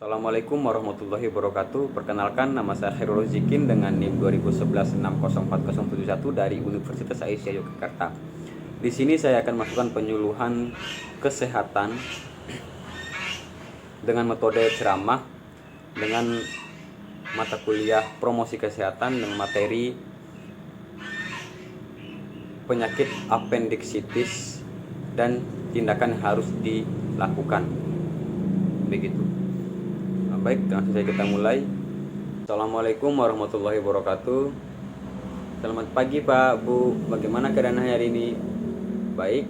Assalamualaikum warahmatullahi wabarakatuh. Perkenalkan, nama saya Khairul Zikin dengan NIM 2011604071 dari Universitas Aisyah Yogyakarta. Di sini saya akan melakukan penyuluhan kesehatan dengan metode ceramah dengan mata kuliah promosi kesehatan dengan materi penyakit apendiksitis dan tindakan yang harus dilakukan. Begitu. Baik, langsung saja kita mulai. Assalamualaikum warahmatullahi wabarakatuh. Selamat pagi Pak, Bu. Bagaimana keadaan hari ini? Baik.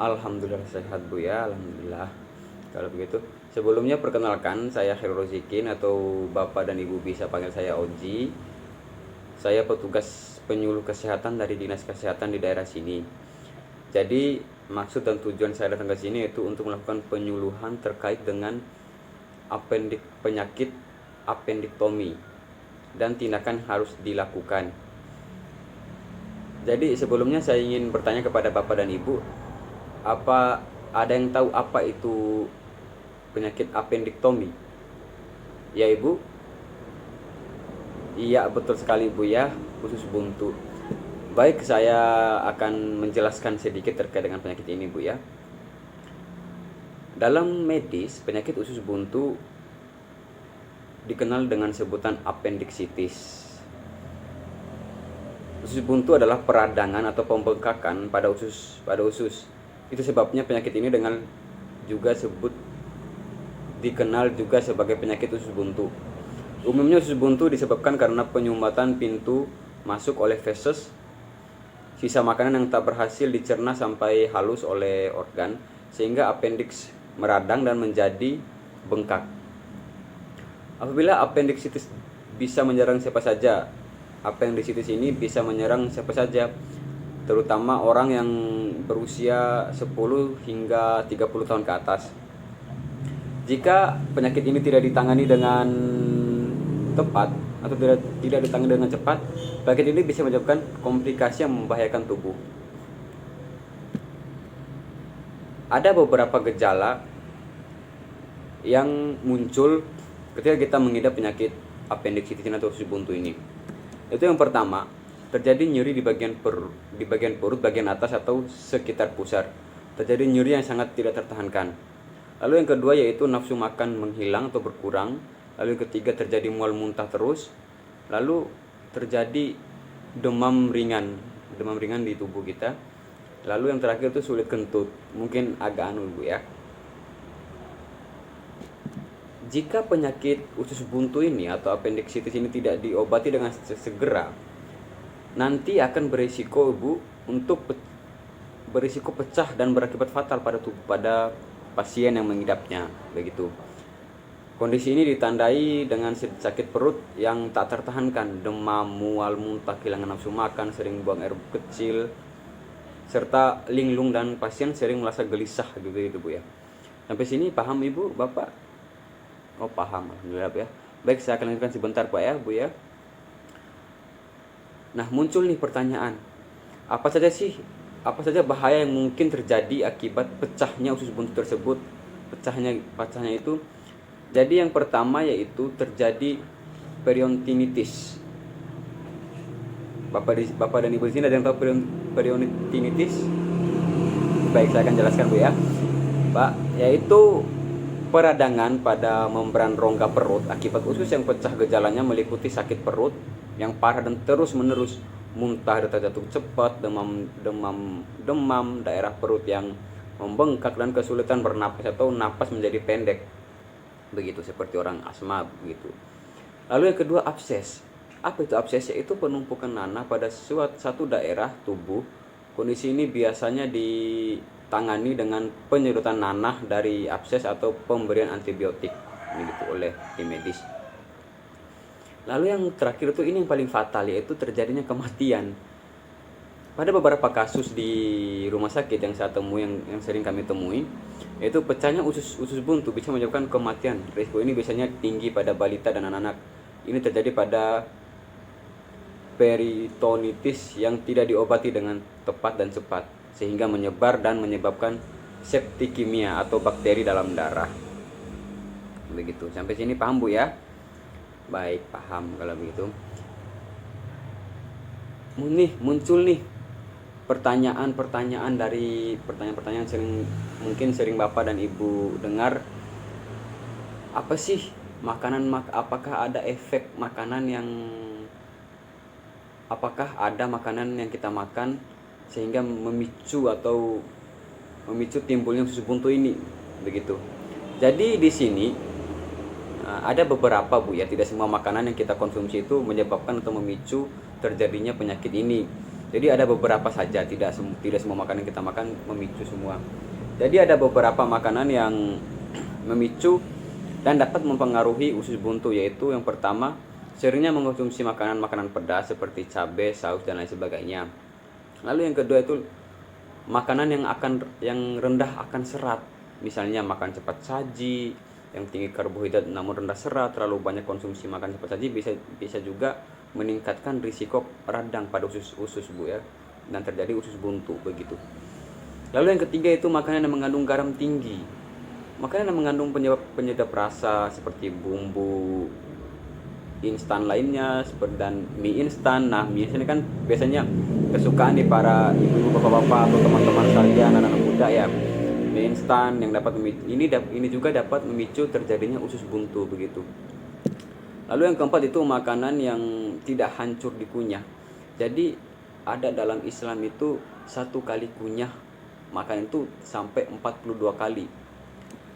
Alhamdulillah sehat Bu ya, alhamdulillah. Kalau begitu, sebelumnya perkenalkan, saya Khairul Zikin atau Bapak dan Ibu bisa panggil saya Oji. Saya petugas penyuluh kesehatan dari Dinas Kesehatan di daerah sini. Jadi, maksud dan tujuan saya datang ke sini yaitu untuk melakukan penyuluhan terkait dengan penyakit appendiktomi dan tindakan harus dilakukan. Jadi sebelumnya saya ingin bertanya kepada Bapak dan Ibu, apa ada yang tahu apa itu penyakit appendiktomi? Ya Ibu? Iya betul sekali Bu ya, usus buntu. Baik, saya akan menjelaskan sedikit terkait dengan penyakit ini Bu ya. Dalam medis, penyakit usus buntu dikenal dengan sebutan apendiksitis. Usus buntu adalah peradangan atau pembengkakan pada usus. Itu sebabnya penyakit ini dikenal juga sebagai penyakit usus buntu. Umumnya usus buntu disebabkan karena penyumbatan pintu masuk oleh feses, sisa makanan yang tak berhasil dicerna sampai halus oleh organ, sehingga apendiks meradang dan menjadi bengkak. Apabila apendiksitis bisa menyerang siapa saja, apendiksitis ini bisa menyerang siapa saja, terutama orang yang berusia 10 hingga 30 tahun ke atas. Jika penyakit ini tidak ditangani dengan tepat atau tidak ditangani dengan cepat, penyakit ini bisa menyebabkan komplikasi yang membahayakan tubuh. Ada beberapa gejala yang muncul ketika kita mengidap penyakit apendiksitis atau usus buntu ini. Itu yang pertama, terjadi nyeri di bagian perut bagian atas atau sekitar pusar. Terjadi nyeri yang sangat tidak tertahankan. Lalu yang kedua yaitu nafsu makan menghilang atau berkurang. Lalu yang ketiga terjadi mual muntah terus. Lalu terjadi demam ringan di tubuh kita. Lalu yang terakhir itu sulit kentut, mungkin agak Bu ya. Jika penyakit usus buntu ini atau apendiksitis ini tidak diobati dengan segera, nanti akan berisiko berisiko pecah dan berakibat fatal pada pasien yang mengidapnya, begitu. Kondisi ini ditandai dengan sakit perut yang tak tertahankan, demam, mual, muntah, kehilangan nafsu makan, sering buang air kecil, serta linglung, dan pasien sering merasa gelisah gitu Bu ya. Sampai sini paham Ibu, Bapak? Oh paham, alhamdulillah Bu ya. Baik, saya akan lanjutkan sebentar Pak ya Bu ya. Nah, muncul nih pertanyaan, apa saja bahaya yang mungkin terjadi akibat pecahnya usus buntu tersebut? Pecahnya itu, jadi yang pertama yaitu terjadi periontinitis. Bapak dan Ibu di sini ada yang tahu periontinitis? Baik, saya akan jelaskan Bu ya. Pak, yaitu peradangan pada membran rongga perut akibat usus yang pecah. Gejalanya meliputi sakit perut yang parah dan terus-menerus, muntah, detak jantung cepat, demam, daerah perut yang membengkak, dan kesulitan bernapas atau napas menjadi pendek. Begitu, seperti orang asma begitu. Lalu yang kedua, abses. Apa itu abses? Yaitu penumpukan nanah pada suatu daerah tubuh. Kondisi ini biasanya ditangani dengan penyedotan nanah dari abses atau pemberian antibiotik oleh tim medis. Lalu yang terakhir itu, ini yang paling fatal, yaitu terjadinya kematian. Pada beberapa kasus di rumah sakit yang saya temui, yang sering kami temui, yaitu pecahnya usus buntu bisa menyebabkan kematian. Risiko ini biasanya tinggi pada balita dan anak-anak. Ini terjadi pada peritonitis yang tidak diobati dengan tepat dan cepat, sehingga menyebar dan menyebabkan septikemia atau bakteri dalam darah. begitu. Sampai sini paham Bu ya? Baik, paham kalau begitu. Nih muncul nih pertanyaan-pertanyaan dari pertanyaan-pertanyaan mungkin sering Bapak dan Ibu dengar. Apa sih makanan, apakah ada efek makanan yang, apakah ada makanan yang kita makan sehingga memicu timbulnya usus buntu ini, begitu. Jadi di sini ada beberapa Bu ya, tidak semua makanan yang kita konsumsi itu menyebabkan atau memicu terjadinya penyakit ini. Jadi ada beberapa saja, tidak semua makanan yang kita makan memicu semua. Jadi ada beberapa makanan yang memicu dan dapat mempengaruhi usus buntu, yaitu yang pertama, seringnya mengkonsumsi makanan-makanan pedas seperti cabai, saus dan lain sebagainya. Lalu yang kedua itu makanan yang rendah akan serat, misalnya makan cepat saji, yang tinggi karbohidrat namun rendah serat. Terlalu banyak konsumsi makan cepat saji bisa juga meningkatkan risiko radang pada usus Bu ya, dan terjadi usus buntu begitu. Lalu yang ketiga itu makanan yang mengandung garam tinggi. Makanan yang mengandung penyedap rasa seperti bumbu instan lainnya, seperti dan mie instan. Nah, mie instan ini kan biasanya kesukaan di para ibu, bapak-bapak atau teman-teman sekalian, anak-anak muda ya. Mie instan yang ini juga dapat memicu terjadinya usus buntu begitu. Lalu yang keempat itu makanan yang tidak hancur dikunyah. Jadi ada dalam Islam itu satu kali kunyah makanan itu sampai 42 kali.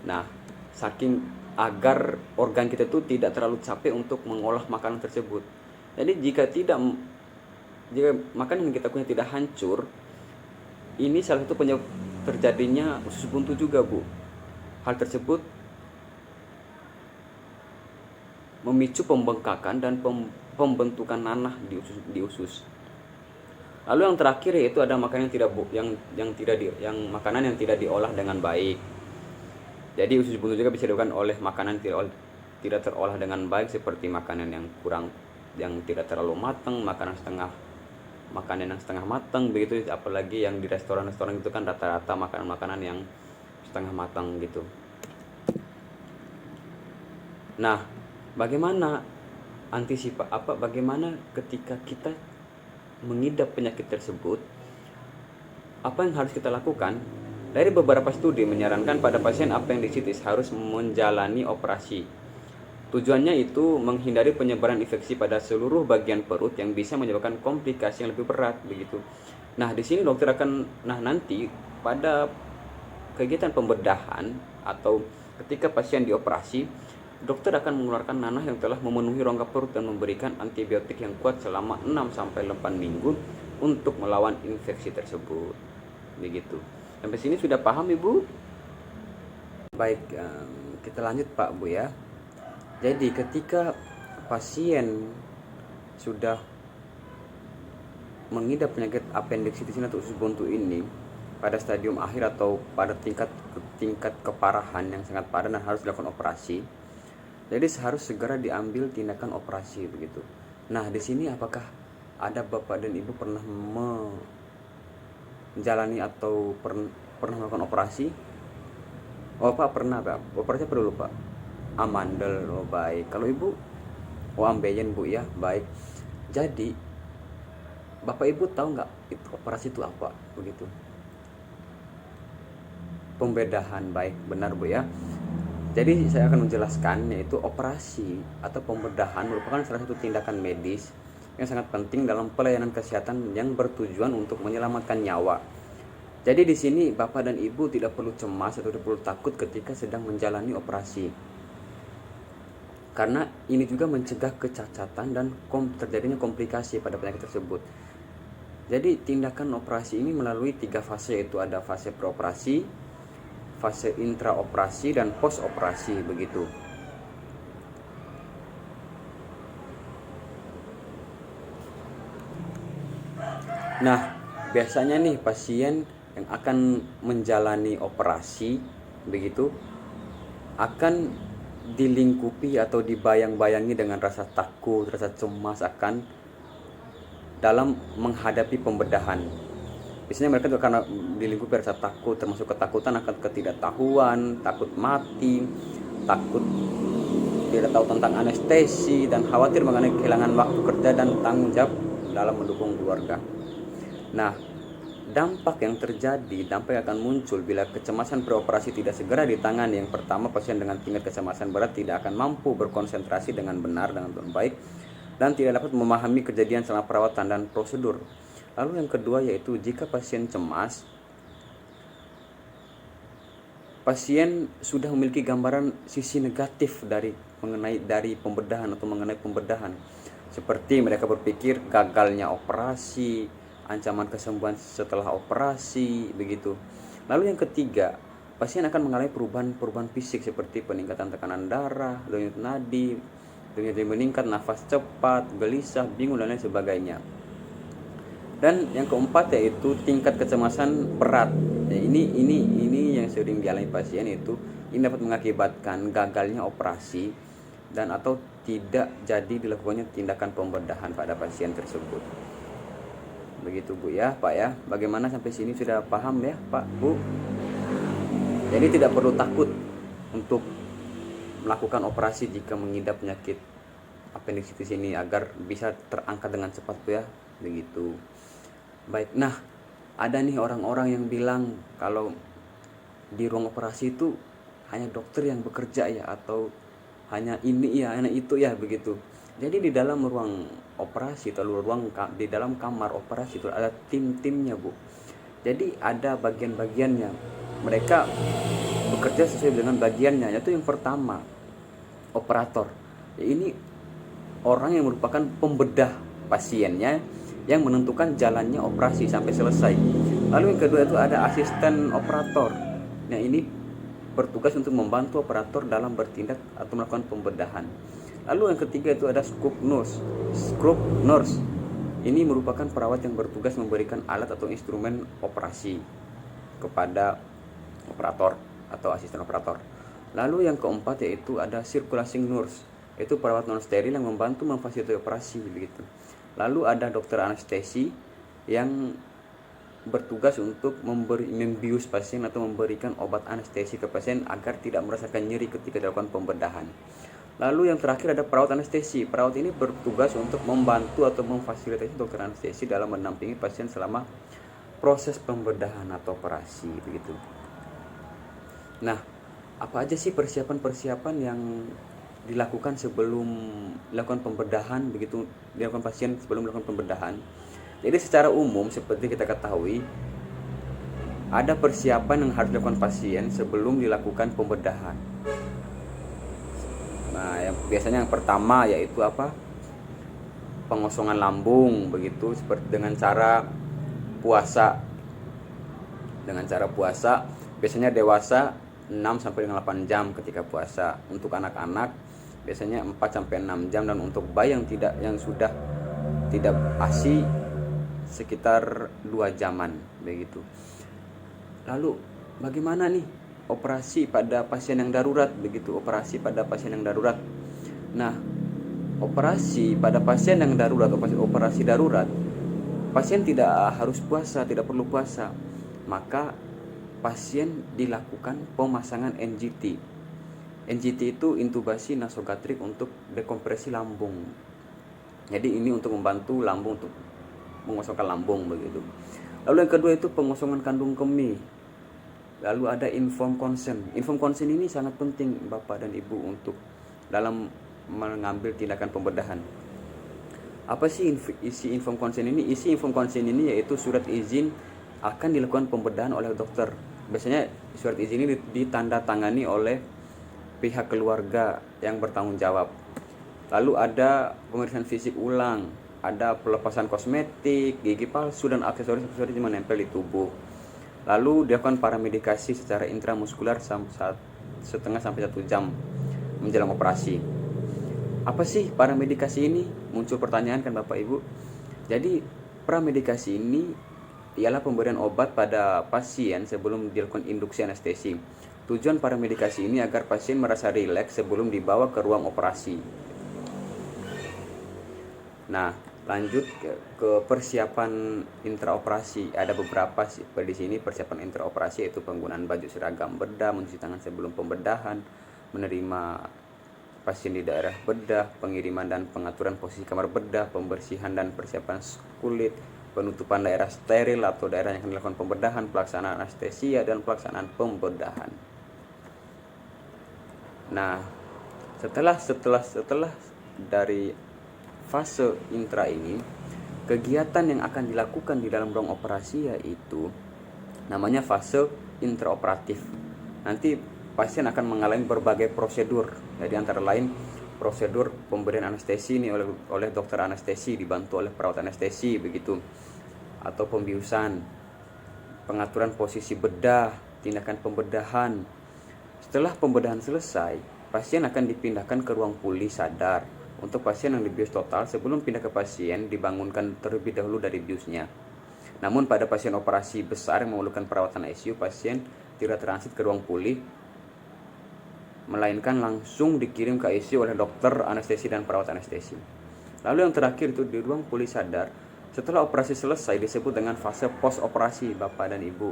Nah, saking agar organ kita itu tidak terlalu capek untuk mengolah makanan tersebut. Jadi jika makanan yang kita kunyah tidak hancur, ini salah satu penyebab terjadinya usus buntu juga Bu. Hal tersebut memicu pembengkakan dan pembentukan nanah di usus. Lalu yang terakhir yaitu ada makanan makanan yang tidak diolah dengan baik. Jadi usus buntu juga bisa disebabkan oleh makanan tidak terolah dengan baik, seperti makanan yang tidak terlalu matang, makanan yang setengah matang begitu. Apalagi yang di restoran-restoran itu kan rata-rata makanan yang setengah matang gitu. Nah, bagaimana ketika kita mengidap penyakit tersebut? Apa yang harus kita lakukan? Dari beberapa studi menyarankan pada pasien appendicitis harus menjalani operasi. Tujuannya itu menghindari penyebaran infeksi pada seluruh bagian perut yang bisa menyebabkan komplikasi yang lebih berat begitu. Nah, di sini dokter nanti pada kegiatan pembedahan atau ketika pasien dioperasi, dokter akan mengeluarkan nanah yang telah memenuhi rongga perut dan memberikan antibiotik yang kuat selama 6-8 minggu untuk melawan infeksi tersebut. Begitu. Sampai sini sudah paham Ibu? Baik, kita lanjut Pak Bu ya. Jadi ketika pasien sudah mengidap penyakit appendicitis atau usus buntu ini pada stadium akhir atau pada tingkat keparahan yang sangat parah dan harus dilakukan operasi, jadi harus segera diambil tindakan operasi begitu. Nah, di sini apakah ada Bapak dan Ibu pernah menjalani atau pernah melakukan operasi? Oh Pak, pernah Pak. Operasi apa dulu Pak? Amandel. Oh baik. Kalau Ibu? Oh ambeien Bu ya. Baik. Jadi Bapak Ibu tahu nggak itu operasi itu apa begitu? Pembedahan. Baik, benar Bu ya. Jadi saya akan menjelaskan, yaitu operasi atau pembedahan merupakan salah satu tindakan medis yang sangat penting dalam pelayanan kesehatan yang bertujuan untuk menyelamatkan nyawa. Jadi di sini Bapak dan Ibu tidak perlu cemas atau tidak perlu takut ketika sedang menjalani operasi. Karena ini juga mencegah kecacatan dan terjadinya komplikasi pada penyakit tersebut. Jadi tindakan operasi ini melalui 3 fase, yaitu ada fase preoperasi, fase intraoperasi dan post operasi begitu. Nah, biasanya nih pasien yang akan menjalani operasi begitu akan dilingkupi atau dibayang-bayangi dengan rasa takut, rasa cemas akan dalam menghadapi pembedahan. Biasanya mereka juga karena dilingkupi rasa takut, termasuk ketakutan akan ketidaktahuan, takut mati, takut, tidak tahu tentang anestesi, dan khawatir mengenai kehilangan waktu kerja dan tanggung jawab dalam mendukung keluarga. Nah, dampak yang akan muncul bila kecemasan preoperasi tidak segera ditangani. Yang pertama, pasien dengan tingkat kecemasan berat tidak akan mampu berkonsentrasi dengan benar, dengan baik, dan tidak dapat memahami kejadian selama perawatan dan prosedur. Lalu yang kedua yaitu jika pasien cemas, pasien sudah memiliki gambaran sisi negatif dari pembedahan atau mengenai pembedahan, seperti mereka berpikir gagalnya operasi, ancaman kesembuhan setelah operasi, begitu. Lalu yang ketiga, pasien akan mengalami perubahan fisik seperti peningkatan tekanan darah, denyut nadi meningkat, nafas cepat, gelisah, bingung, dan lain sebagainya. Dan yang keempat yaitu tingkat kecemasan berat. Ya, ini yang sering dialami pasien, itu ini dapat mengakibatkan gagalnya operasi dan atau tidak jadi dilakukannya tindakan pembedahan pada pasien tersebut. Begitu Bu ya, Pak ya. Bagaimana sampai sini sudah paham ya, Pak, Bu? Jadi tidak perlu takut untuk melakukan operasi jika mengidap penyakit appendicitis ini agar bisa terangkat dengan cepat Bu ya. Begitu. Baik. Nah, ada nih orang-orang yang bilang kalau di ruang operasi itu hanya dokter yang bekerja ya, atau hanya ini ya, hanya itu ya, begitu. Jadi di dalam ruang operasi atau di dalam kamar operasi itu ada tim-timnya Bu. Jadi ada bagian-bagiannya. Mereka bekerja sesuai dengan bagiannya. Yaitu yang pertama, operator. Ini orang yang merupakan pembedah pasiennya, yang menentukan jalannya operasi sampai selesai. Lalu yang kedua itu ada asisten operator. Nah, ini bertugas untuk membantu operator dalam bertindak atau melakukan pembedahan. Lalu yang ketiga itu ada scrub nurse. Ini merupakan perawat yang bertugas memberikan alat atau instrumen operasi kepada operator atau asisten operator. Lalu yang keempat yaitu ada circulating nurse, yaitu perawat non steril yang membantu memfasilitasi operasi, begitu. Lalu ada dokter anestesi yang bertugas untuk membius pasien atau memberikan obat anestesi ke pasien agar tidak merasakan nyeri ketika dilakukan pembedahan. Lalu yang terakhir ada perawat anestesi. Perawat ini bertugas untuk membantu atau memfasilitasi dokter anestesi dalam mendampingi pasien selama proses pembedahan atau operasi, begitu. Nah, apa aja sih persiapan-persiapan yang dilakukan sebelum dilakukan pembedahan, begitu, dilakukan pasien sebelum melakukan pembedahan? Jadi secara umum seperti kita ketahui, ada persiapan yang harus dilakukan pasien sebelum dilakukan pembedahan. Nah, biasanya yang pertama yaitu apa? Pengosongan lambung, begitu, seperti dengan cara puasa. Biasanya dewasa 6 sampai dengan 8 jam ketika puasa. Untuk anak-anak biasanya 4 sampai 6 jam, dan untuk bayi yang sudah tidak ASI sekitar 2 jaman, begitu. Lalu bagaimana nih operasi pada pasien yang darurat, begitu, operasi pada pasien yang darurat. Nah, operasi pada pasien yang darurat atau operasi darurat, pasien tidak harus puasa, tidak perlu puasa. Maka pasien dilakukan pemasangan NGT. NGT itu intubasi nasogastrik untuk dekompresi lambung. Jadi ini untuk membantu lambung, untuk mengosongkan lambung, begitu. Lalu yang kedua itu pengosongan kandung kemih. Lalu ada informed consent. Informed consent ini sangat penting Bapak dan Ibu untuk dalam mengambil tindakan pembedahan. Apa sih isi informed consent ini? Isi informed consent ini yaitu surat izin akan dilakukan pembedahan oleh dokter. Biasanya surat izin ini ditandatangani oleh pihak keluarga yang bertanggung jawab. Lalu ada pemeriksaan fisik ulang, ada pelepasan kosmetik, gigi palsu, dan aksesoris yang menempel di tubuh. Lalu dilakukan paramedikasi secara intramuskular setengah sampai 1 jam menjelang operasi. Apa sih paramedikasi ini? Muncul pertanyaan kan Bapak Ibu. Jadi paramedikasi ini ialah pemberian obat pada pasien sebelum dilakukan induksi anestesi. Tujuan paramedikasi ini agar pasien merasa rileks sebelum dibawa ke ruang operasi. Nah, lanjut ke persiapan intraoperasi. Ada beberapa sih di sini persiapan intraoperasi, yaitu penggunaan baju seragam bedah, mencuci tangan sebelum pembedahan, menerima pasien di daerah bedah, pengiriman dan pengaturan posisi kamar bedah, pembersihan dan persiapan kulit, penutupan daerah steril atau daerah yang akan dilakukan pembedahan, pelaksanaan anestesia dan pelaksanaan pembedahan. Nah, setelah dari fase intra ini, kegiatan yang akan dilakukan di dalam ruang operasi yaitu namanya fase intraoperatif. Nanti pasien akan mengalami berbagai prosedur. Jadi antara lain prosedur pemberian anestesi ini oleh dokter anestesi dibantu oleh perawat anestesi begitu, atau pembiusan, pengaturan posisi bedah, tindakan pembedahan. Setelah pembedahan selesai, pasien akan dipindahkan ke ruang pulih sadar. Untuk pasien yang dibius total, sebelum pindah ke pasien dibangunkan terlebih dahulu dari biusnya. Namun pada pasien operasi besar yang memerlukan perawatan ICU, pasien tidak transit ke ruang pulih, melainkan langsung dikirim ke ICU oleh dokter anestesi dan perawat anestesi. Lalu yang terakhir itu di ruang pulih sadar, setelah operasi selesai disebut dengan fase post operasi Bapak dan Ibu,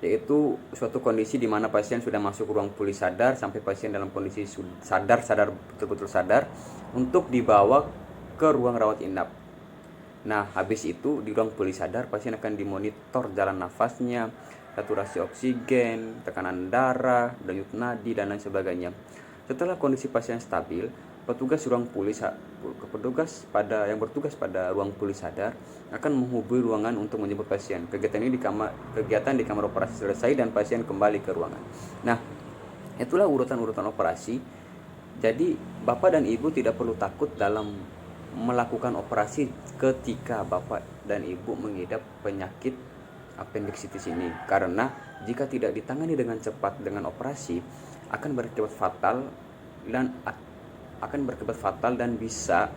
yaitu suatu kondisi di mana pasien sudah masuk ruang pulih sadar sampai pasien dalam kondisi sadar betul-betul sadar untuk dibawa ke ruang rawat inap. Nah, habis itu di ruang pulih sadar pasien akan dimonitor jalan nafasnya, saturasi oksigen, tekanan darah, denyut nadi dan lain sebagainya. Setelah kondisi pasien stabil, petugas yang bertugas pada ruang pulih sadar akan menghubungi ruangan untuk menjemput pasien. Kegiatan di kamar operasi selesai dan pasien kembali ke ruangan. Nah, itulah urutan-urutan operasi. Jadi Bapak dan Ibu tidak perlu takut dalam melakukan operasi ketika Bapak dan Ibu mengidap penyakit appendicitis ini, karena jika tidak ditangani dengan cepat dengan operasi akan berakibat fatal dan bisa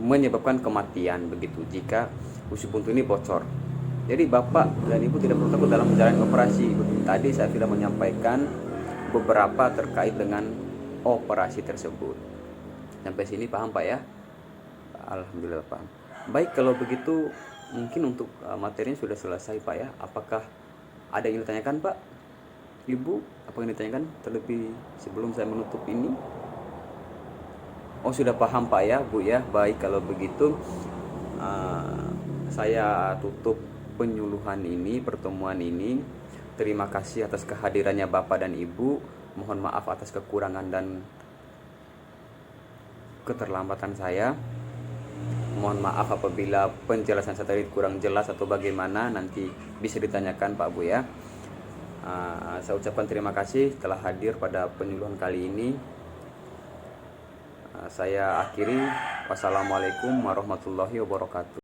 menyebabkan kematian begitu jika usus buntu ini bocor. Jadi Bapak dan Ibu tidak perlu takut dalam menjalani operasi. Tadi saya sudah menyampaikan beberapa terkait dengan operasi tersebut. Sampai sini paham Pak ya? Alhamdulillah paham. Baik, kalau begitu mungkin untuk materinya sudah selesai Pak ya. Apakah ada yang ditanyakan Pak? Ibu, apa yang ditanyakan terlebih sebelum saya menutup ini? Oh, sudah paham Pak ya Bu ya. Baik, kalau begitu saya tutup pertemuan ini. Terima kasih atas kehadirannya Bapak dan Ibu. Mohon maaf atas kekurangan dan keterlambatan saya. Mohon maaf apabila penjelasan saya tadi kurang jelas atau bagaimana, nanti bisa ditanyakan Pak Bu ya. Saya ucapkan terima kasih telah hadir pada penyuluhan kali ini. Saya akhiri. Wassalamualaikum warahmatullahi wabarakatuh.